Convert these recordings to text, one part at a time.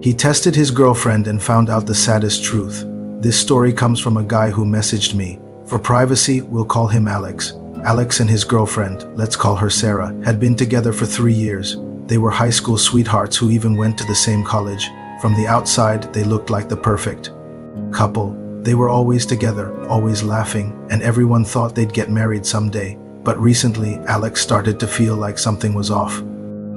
He tested his girlfriend and found out the saddest truth. This story comes from a guy who messaged me. For privacy, we'll call him Alex. Alex and his girlfriend, let's call her Sarah, had been together for 3 years. They were high school sweethearts who even went to the same college. From the outside, they looked like the perfect couple. They were always together, always laughing, and everyone thought they'd get married someday. But recently, Alex started to feel like something was off.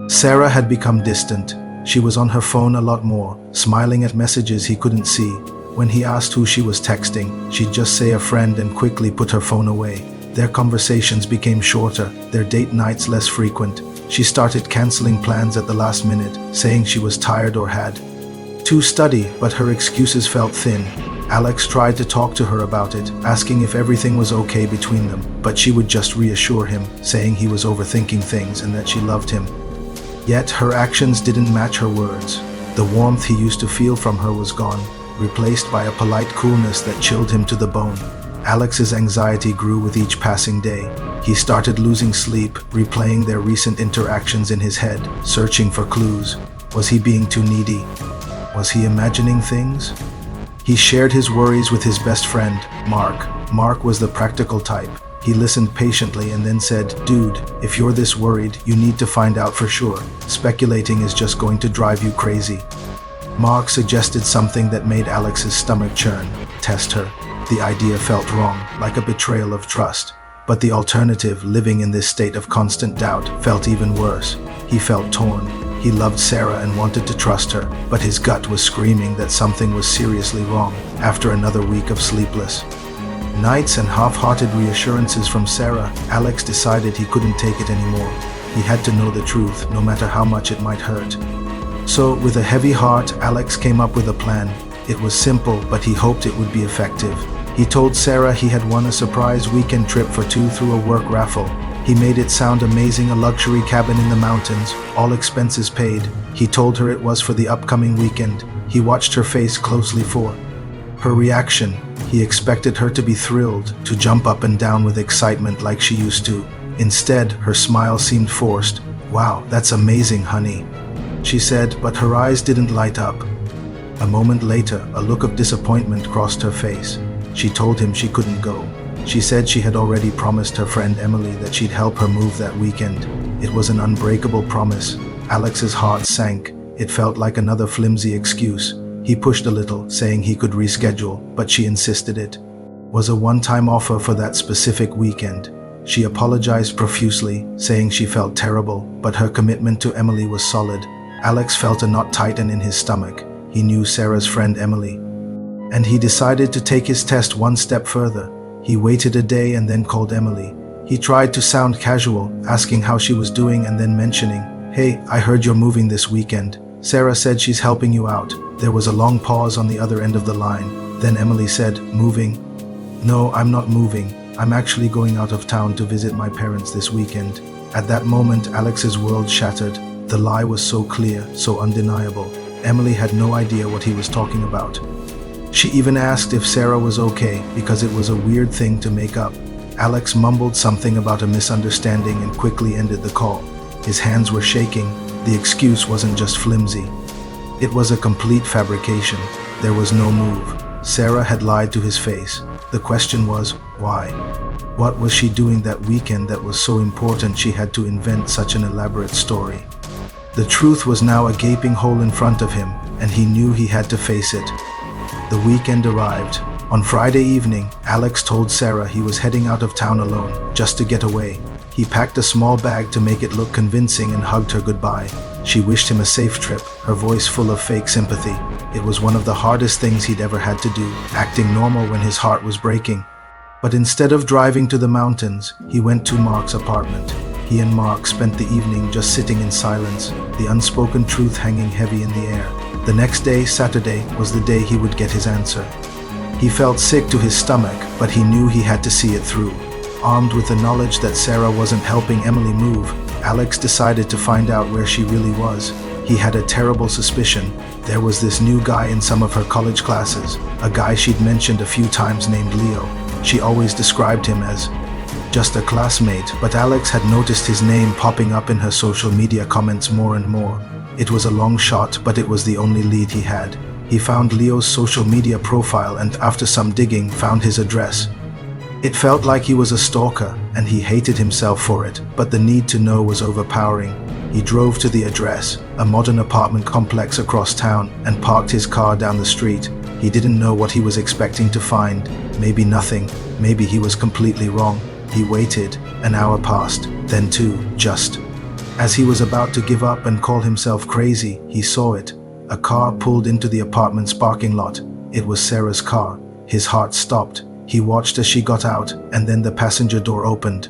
Sarah had become distant. She was on her phone a lot more, smiling at messages he couldn't see. When he asked who she was texting, she'd just say a friend and quickly put her phone away. Their conversations became shorter, their date nights less frequent. She started canceling plans at the last minute, saying she was tired or had to study, but her excuses felt thin. Alex tried to talk to her about it, asking if everything was okay between them, but she would just reassure him, saying he was overthinking things and that she loved him. Yet her actions didn't match her words. The warmth he used to feel from her was gone, replaced by a polite coolness that chilled him to the bone. Alex's anxiety grew with each passing day. He started losing sleep, replaying their recent interactions in his head, searching for clues. Was he being too needy? Was he imagining things? He shared his worries with his best friend, Mark. Mark was the practical type. He listened patiently and then said, "Dude, if you're this worried, you need to find out for sure. Speculating is just going to drive you crazy." Mark suggested something that made Alex's stomach churn. Test her. The idea felt wrong, like a betrayal of trust. But the alternative, living in this state of constant doubt, felt even worse. He felt torn. He loved Sarah and wanted to trust her, but his gut was screaming that something was seriously wrong. After another week of sleepless nights and half-hearted reassurances from Sarah, Alex decided he couldn't take it anymore. He had to know the truth, no matter how much it might hurt. So, with a heavy heart, Alex came up with a plan. It was simple, but he hoped it would be effective. He told Sarah he had won a surprise weekend trip for two through a work raffle. He made it sound amazing, a luxury cabin in the mountains, all expenses paid. He told her it was for the upcoming weekend. He watched her face closely for her reaction. He expected her to be thrilled, to jump up and down with excitement like she used to. Instead, her smile seemed forced. "Wow, that's amazing, honey," she said, but her eyes didn't light up. A moment later, a look of disappointment crossed her face. She told him she couldn't go. She said she had already promised her friend Emily that she'd help her move that weekend. It was an unbreakable promise. Alex's heart sank. It felt like another flimsy excuse. He pushed a little, saying he could reschedule, but she insisted it was a one-time offer for that specific weekend. She apologized profusely, saying she felt terrible, but her commitment to Emily was solid. Alex felt a knot tighten in his stomach. He knew Sarah's friend Emily, and he decided to take his test one step further. He waited a day and then called Emily. He tried to sound casual, asking how she was doing and then mentioning, "Hey, I heard you're moving this weekend. Sarah said she's helping you out." There was a long pause on the other end of the line. Then Emily said, "Moving? No, I'm not moving. I'm actually going out of town to visit my parents this weekend." At that moment, Alex's world shattered. The lie was so clear, so undeniable. Emily had no idea what he was talking about. She even asked if Sarah was okay, because it was a weird thing to make up. Alex mumbled something about a misunderstanding and quickly ended the call. His hands were shaking. The excuse wasn't just flimsy. It was a complete fabrication. There was no move. Sarah had lied to his face. The question was, why? What was she doing that weekend that was so important she had to invent such an elaborate story? The truth was now a gaping hole in front of him, and he knew he had to face it. The weekend arrived. On Friday evening, Alex told Sarah he was heading out of town alone, just to get away. He packed a small bag to make it look convincing and hugged her goodbye. She wished him a safe trip, her voice full of fake sympathy. It was one of the hardest things he'd ever had to do, acting normal when his heart was breaking. But instead of driving to the mountains, he went to Mark's apartment. He and Mark spent the evening just sitting in silence, the unspoken truth hanging heavy in the air. The next day, Saturday, was the day he would get his answer. He felt sick to his stomach, but he knew he had to see it through. Armed with the knowledge that Sarah wasn't helping Emily move, Alex decided to find out where she really was. He had a terrible suspicion. There was this new guy in some of her college classes, a guy she'd mentioned a few times named Leo. She always described him as just a classmate, but Alex had noticed his name popping up in her social media comments more and more. It was a long shot, but it was the only lead he had. He found Leo's social media profile and, after some digging, found his address. It felt like he was a stalker, and he hated himself for it, but the need to know was overpowering. He drove to the address, a modern apartment complex across town, and parked his car down the street. He didn't know what he was expecting to find. Maybe nothing. Maybe he was completely wrong. He waited. An hour passed, then two, just. As he was about to give up and call himself crazy, he saw it. A car pulled into the apartment's parking lot. It was Sarah's car. His heart stopped. He watched as she got out, and then the passenger door opened.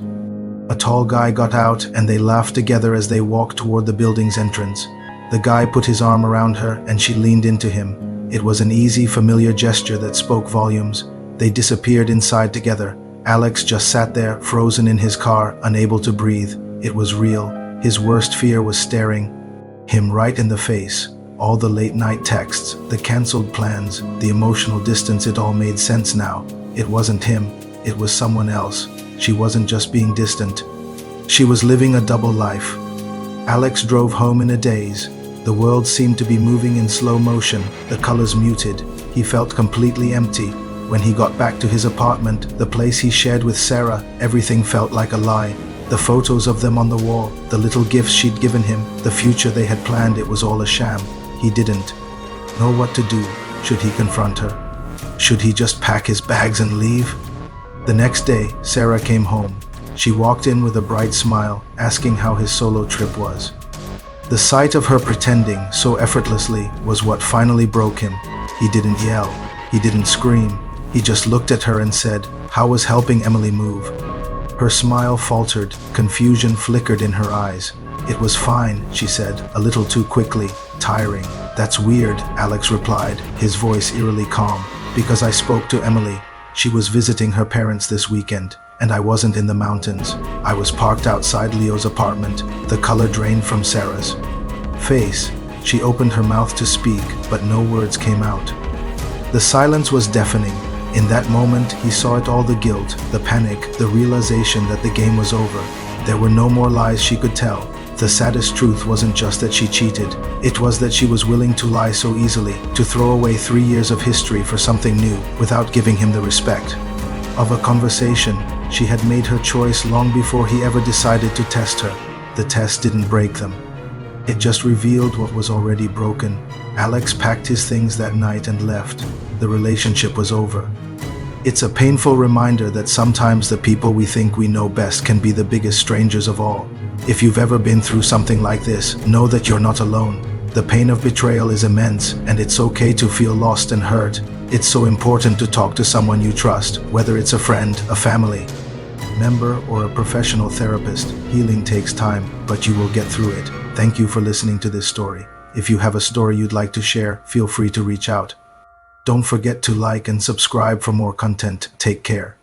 A tall guy got out, and they laughed together as they walked toward the building's entrance. The guy put his arm around her, and she leaned into him. It was an easy, familiar gesture that spoke volumes. They disappeared inside together. Alex just sat there, frozen in his car, unable to breathe. It was real. His worst fear was staring him right in the face. All the late-night texts, the cancelled plans, the emotional distance, it all made sense now. It wasn't him. It was someone else. She wasn't just being distant. She was living a double life. Alex drove home in a daze. The world seemed to be moving in slow motion, the colors muted. He felt completely empty. When he got back to his apartment, the place he shared with Sarah, everything felt like a lie. The photos of them on the wall, the little gifts she'd given him, the future they had planned, it was all a sham. He didn't know what to do. Should he confront her? Should he just pack his bags and leave? The next day, Sarah came home. She walked in with a bright smile, asking how his solo trip was. The sight of her pretending so effortlessly was what finally broke him. He didn't yell. He didn't scream. He just looked at her and said, "How was helping Emily move?" Her smile faltered. Confusion flickered in her eyes. "It was fine," she said, a little too quickly. "Tiring." "That's weird," Alex replied, his voice eerily calm. "Because I spoke to Emily. She was visiting her parents this weekend, and I wasn't in the mountains. I was parked outside Leo's apartment." The color drained from Sarah's face. She opened her mouth to speak, but no words came out. The silence was deafening. In that moment, he saw it all: the guilt, the panic, the realization that the game was over. There were no more lies she could tell. The saddest truth wasn't just that she cheated. It was that she was willing to lie so easily, to throw away 3 years of history for something new, without giving him the respect of a conversation. She had made her choice long before he ever decided to test her. The test didn't break them. It just revealed what was already broken. Alex packed his things that night and left. The relationship was over. It's a painful reminder that sometimes the people we think we know best can be the biggest strangers of all. If you've ever been through something like this, know that you're not alone. The pain of betrayal is immense, and it's okay to feel lost and hurt. It's so important to talk to someone you trust, whether it's a friend, a family member, or a professional therapist. Healing takes time, but you will get through it. Thank you for listening to this story. If you have a story you'd like to share, feel free to reach out. Don't forget to like and subscribe for more content. Take care.